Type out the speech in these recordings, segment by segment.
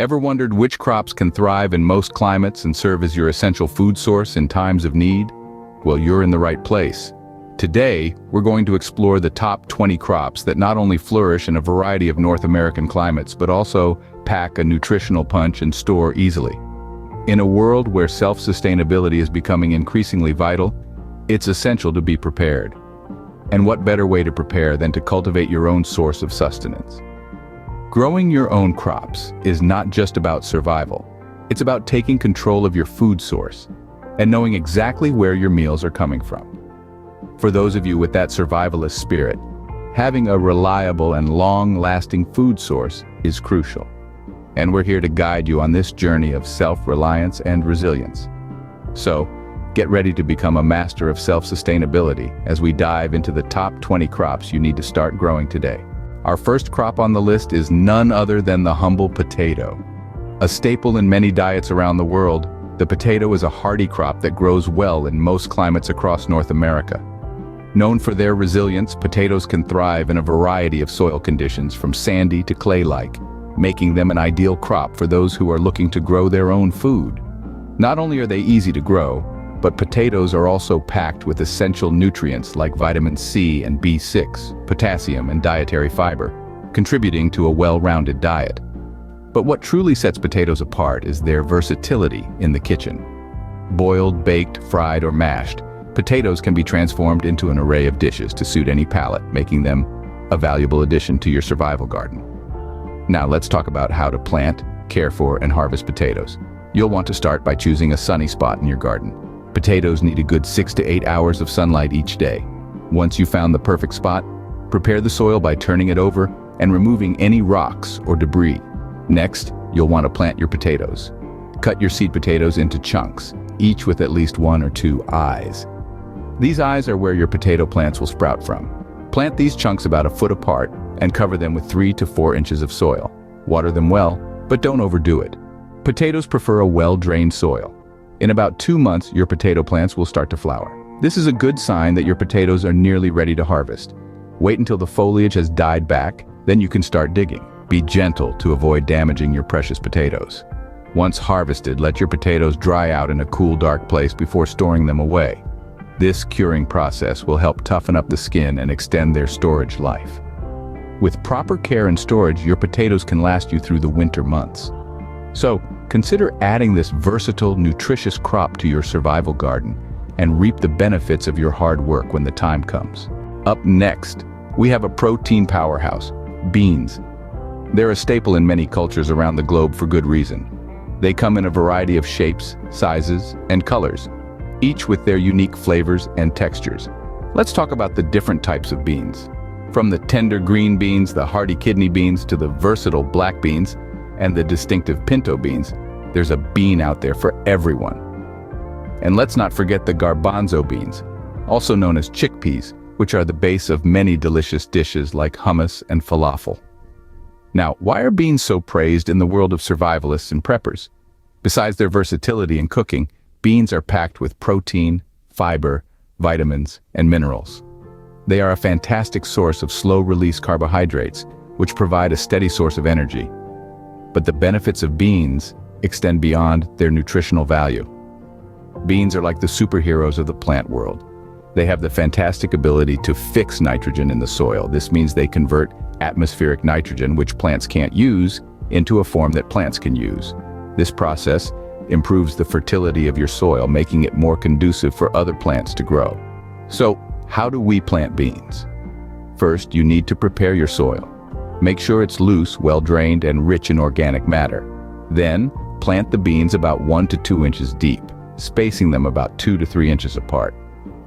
Ever wondered which crops can thrive in most climates and serve as your essential food source in times of need? Well, you're in the right place. Today, we're going to explore the top 20 crops that not only flourish in a variety of North American climates, but also pack a nutritional punch and store easily. In a world where self-sustainability is becoming increasingly vital, it's essential to be prepared. And what better way to prepare than to cultivate your own source of sustenance? Growing your own crops is not just about survival. It's about taking control of your food source and knowing exactly where your meals are coming from. For those of you with that survivalist spirit, having a reliable and long-lasting food source is crucial. And we're here to guide you on this journey of self-reliance and resilience. So, get ready to become a master of self-sustainability as we dive into the top 20 crops you need to start growing today. Our first crop on the list is none other than the humble potato. A staple in many diets around the world, the potato is a hardy crop that grows well in most climates across North America. Known for their resilience, potatoes can thrive in a variety of soil conditions from sandy to clay-like, making them an ideal crop for those who are looking to grow their own food. Not only are they easy to grow, but potatoes are also packed with essential nutrients like vitamin C and B6, potassium and dietary fiber, contributing to a well-rounded diet. But what truly sets potatoes apart is their versatility in the kitchen. Boiled, baked, fried, or mashed, potatoes can be transformed into an array of dishes to suit any palate, making them a valuable addition to your survival garden. Now let's talk about how to plant, care for, and harvest potatoes. You'll want to start by choosing a sunny spot in your garden. Potatoes need a good 6 to 8 hours of sunlight each day. Once you've found the perfect spot, prepare the soil by turning it over and removing any rocks or debris. Next, you'll want to plant your potatoes. Cut your seed potatoes into chunks, each with at least 1 or 2 eyes. These eyes are where your potato plants will sprout from. Plant these chunks about a foot apart and cover them with 3 to 4 inches of soil. Water them well, but don't overdo it. Potatoes prefer a well-drained soil. In about 2 months, your potato plants will start to flower. This is a good sign that your potatoes are nearly ready to harvest. Wait until the foliage has died back, then you can start digging. Be gentle to avoid damaging your precious potatoes. Once harvested, let your potatoes dry out in a cool, dark place before storing them away. This curing process will help toughen up the skin and extend their storage life. With proper care and storage, your potatoes can last you through the winter months. So, consider adding this versatile, nutritious crop to your survival garden and reap the benefits of your hard work when the time comes. Up next, we have a protein powerhouse, beans. They're a staple in many cultures around the globe for good reason. They come in a variety of shapes, sizes, and colors, each with their unique flavors and textures. Let's talk about the different types of beans. From the tender green beans, the hardy kidney beans, to the versatile black beans, and the distinctive pinto beans, there's a bean out there for everyone. And let's not forget the garbanzo beans, also known as chickpeas, which are the base of many delicious dishes like hummus and falafel. Now, why are beans so praised in the world of survivalists and preppers? Besides their versatility in cooking, beans are packed with protein, fiber, vitamins, and minerals. They are a fantastic source of slow-release carbohydrates, which provide a steady source of energy. But the benefits of beans extend beyond their nutritional value. Beans are like the superheroes of the plant world. They have the fantastic ability to fix nitrogen in the soil. This means they convert atmospheric nitrogen, which plants can't use, into a form that plants can use. This process improves the fertility of your soil, making it more conducive for other plants to grow. So, how do we plant beans? First, you need to prepare your soil. Make sure it's loose, well-drained, and rich in organic matter. Then, plant the beans about 1 to 2 inches deep, spacing them about 2 to 3 inches apart.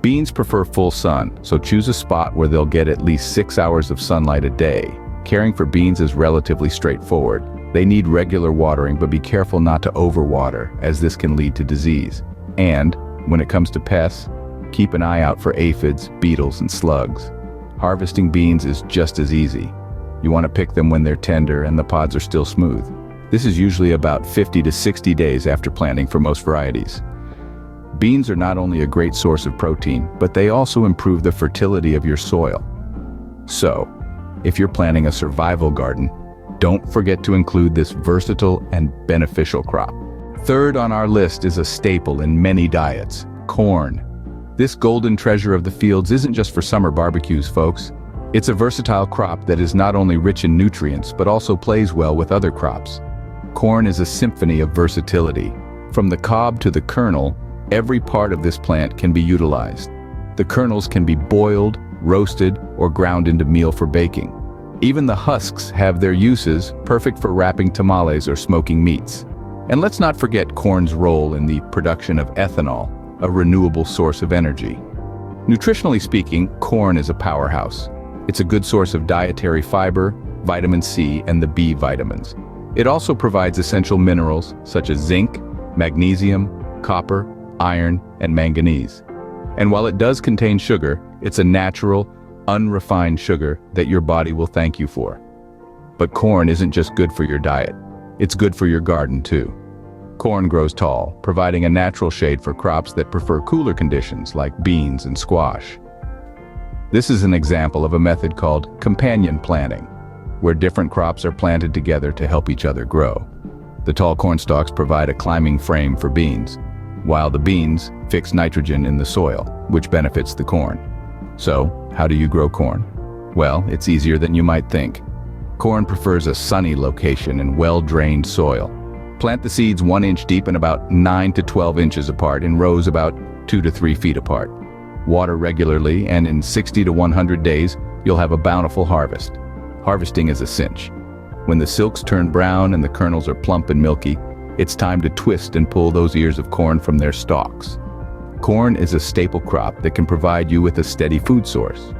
Beans prefer full sun, so choose a spot where they'll get at least 6 hours of sunlight a day. Caring for beans is relatively straightforward. They need regular watering, but be careful not to overwater, as this can lead to disease. And, when it comes to pests, keep an eye out for aphids, beetles, and slugs. Harvesting beans is just as easy. You want to pick them when they're tender and the pods are still smooth. This is usually about 50 to 60 days after planting for most varieties. Beans are not only a great source of protein, but they also improve the fertility of your soil. So, if you're planning a survival garden, don't forget to include this versatile and beneficial crop. Third on our list is a staple in many diets, corn. This golden treasure of the fields isn't just for summer barbecues, folks. It's a versatile crop that is not only rich in nutrients, but also plays well with other crops. Corn is a symphony of versatility. From the cob to the kernel, every part of this plant can be utilized. The kernels can be boiled, roasted, or ground into meal for baking. Even the husks have their uses, perfect for wrapping tamales or smoking meats. And let's not forget corn's role in the production of ethanol, a renewable source of energy. Nutritionally speaking, corn is a powerhouse. It's a good source of dietary fiber, vitamin C, and the B vitamins. It also provides essential minerals such as zinc, magnesium, copper, iron, and manganese. And while it does contain sugar, it's a natural, unrefined sugar that your body will thank you for. But corn isn't just good for your diet. It's good for your garden too. Corn grows tall, providing a natural shade for crops that prefer cooler conditions like beans and squash. This is an example of a method called companion planting, where different crops are planted together to help each other grow. The tall corn stalks provide a climbing frame for beans, while the beans fix nitrogen in the soil, which benefits the corn. So, how do you grow corn? Well, it's easier than you might think. Corn prefers a sunny location and well-drained soil. Plant the seeds 1 inch deep and about 9 to 12 inches apart in rows about 2 to 3 feet apart. Water regularly, and in 60 to 100 days, you'll have a bountiful harvest. Harvesting is a cinch. When the silks turn brown and the kernels are plump and milky, it's time to twist and pull those ears of corn from their stalks. Corn is a staple crop that can provide you with a steady food source.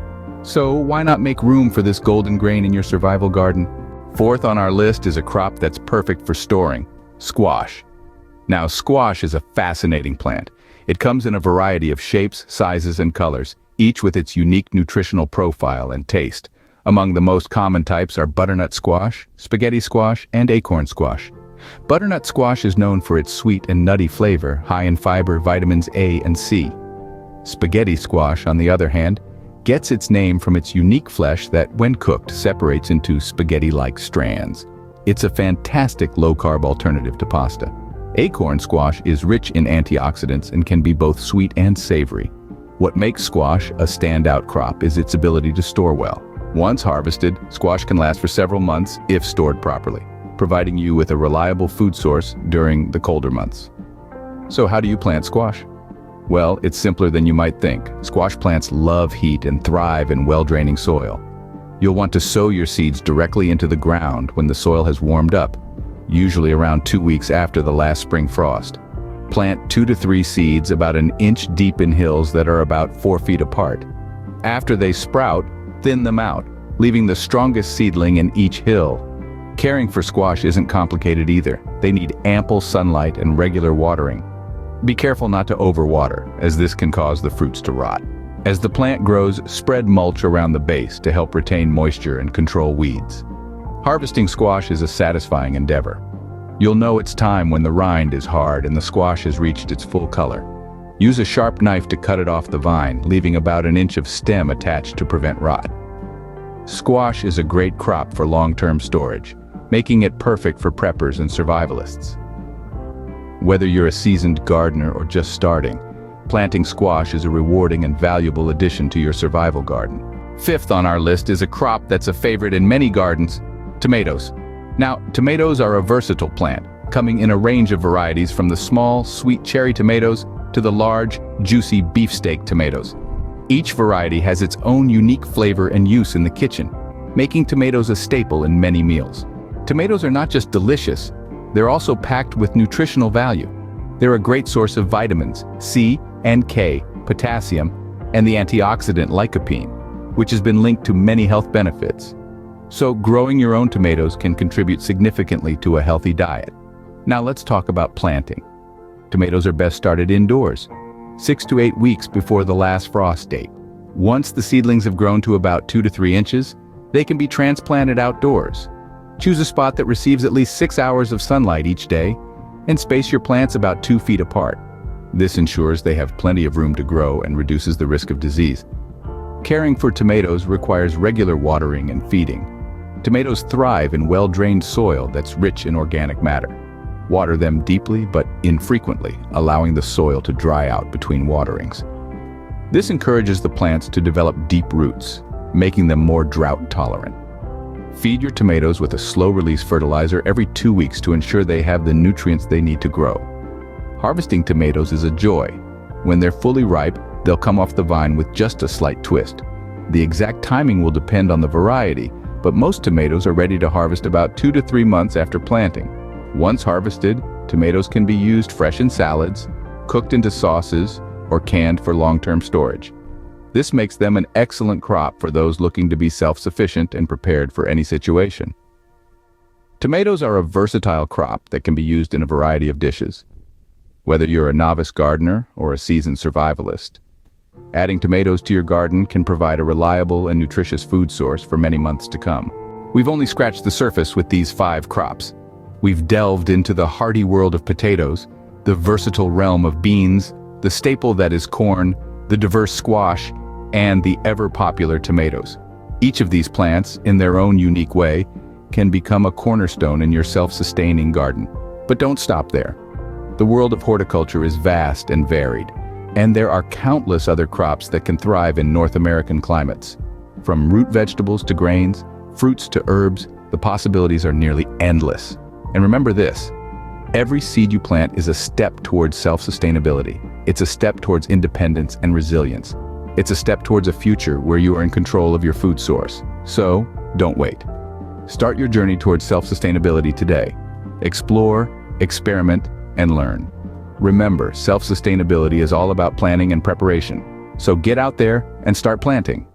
So why not make room for this golden grain in your survival garden? Fourth on our list is a crop that's perfect for storing, squash. Now, squash is a fascinating plant. It comes in a variety of shapes, sizes, and colors, each with its unique nutritional profile and taste. Among the most common types are butternut squash, spaghetti squash, and acorn squash. Butternut squash is known for its sweet and nutty flavor, high in fiber, vitamins A and C. Spaghetti squash, on the other hand, gets its name from its unique flesh that, when cooked, separates into spaghetti-like strands. It's a fantastic low-carb alternative to pasta. Acorn squash is rich in antioxidants and can be both sweet and savory. What makes squash a standout crop is its ability to store well. Once harvested, squash can last for several months if stored properly, providing you with a reliable food source during the colder months. So how do you plant squash? Well, it's simpler than you might think. Squash plants love heat and thrive in well-draining soil. You'll want to sow your seeds directly into the ground when the soil has warmed up, usually around 2 weeks after the last spring frost. Plant 2 to 3 seeds about an inch deep in hills that are about 4 feet apart. After they sprout, thin them out, leaving the strongest seedling in each hill. Caring for squash isn't complicated either. They need ample sunlight and regular watering. Be careful not to overwater, as this can cause the fruits to rot. As the plant grows, spread mulch around the base to help retain moisture and control weeds. Harvesting squash is a satisfying endeavor. You'll know it's time when the rind is hard and the squash has reached its full color. Use a sharp knife to cut it off the vine, leaving about an inch of stem attached to prevent rot. Squash is a great crop for long-term storage, making it perfect for preppers and survivalists. Whether you're a seasoned gardener or just starting, planting squash is a rewarding and valuable addition to your survival garden. Fifth on our list is a crop that's a favorite in many gardens, tomatoes. Now, tomatoes are a versatile plant, coming in a range of varieties from the small, sweet cherry tomatoes to the large, juicy beefsteak tomatoes. Each variety has its own unique flavor and use in the kitchen, making tomatoes a staple in many meals. Tomatoes are not just delicious, they're also packed with nutritional value. They're a great source of vitamins C and K, potassium, and the antioxidant lycopene, which has been linked to many health benefits. So growing your own tomatoes can contribute significantly to a healthy diet. Now let's talk about planting. Tomatoes are best started indoors, 6 to 8 weeks before the last frost date. Once the seedlings have grown to about 2 to 3 inches, they can be transplanted outdoors. Choose a spot that receives at least 6 hours of sunlight each day, and space your plants about 2 feet apart. This ensures they have plenty of room to grow and reduces the risk of disease. Caring for tomatoes requires regular watering and feeding. Tomatoes thrive in well-drained soil that's rich in organic matter. Water them deeply but infrequently, allowing the soil to dry out between waterings. This encourages the plants to develop deep roots, making them more drought-tolerant. Feed your tomatoes with a slow-release fertilizer every 2 weeks to ensure they have the nutrients they need to grow. Harvesting tomatoes is a joy. When they're fully ripe, they'll come off the vine with just a slight twist. The exact timing will depend on the variety, but most tomatoes are ready to harvest about 2 to 3 months after planting. Once harvested, tomatoes can be used fresh in salads, cooked into sauces, or canned for long-term storage. This makes them an excellent crop for those looking to be self-sufficient and prepared for any situation. Tomatoes are a versatile crop that can be used in a variety of dishes. Whether you're a novice gardener or a seasoned survivalist, adding tomatoes to your garden can provide a reliable and nutritious food source for many months to come. We've only scratched the surface with these 5 crops. We've delved into the hardy world of potatoes, the versatile realm of beans, the staple that is corn, the diverse squash, and the ever-popular tomatoes. Each of these plants, in their own unique way, can become a cornerstone in your self-sustaining garden. But don't stop there. The world of horticulture is vast and varied, and there are countless other crops that can thrive in North American climates. From root vegetables to grains, fruits to herbs, the possibilities are nearly endless. And remember this, every seed you plant is a step towards self-sustainability. It's a step towards independence and resilience. It's a step towards a future where you are in control of your food source. So, don't wait. Start your journey towards self-sustainability today. Explore, experiment, and learn. Remember, self-sustainability is all about planning and preparation. So get out there and start planting.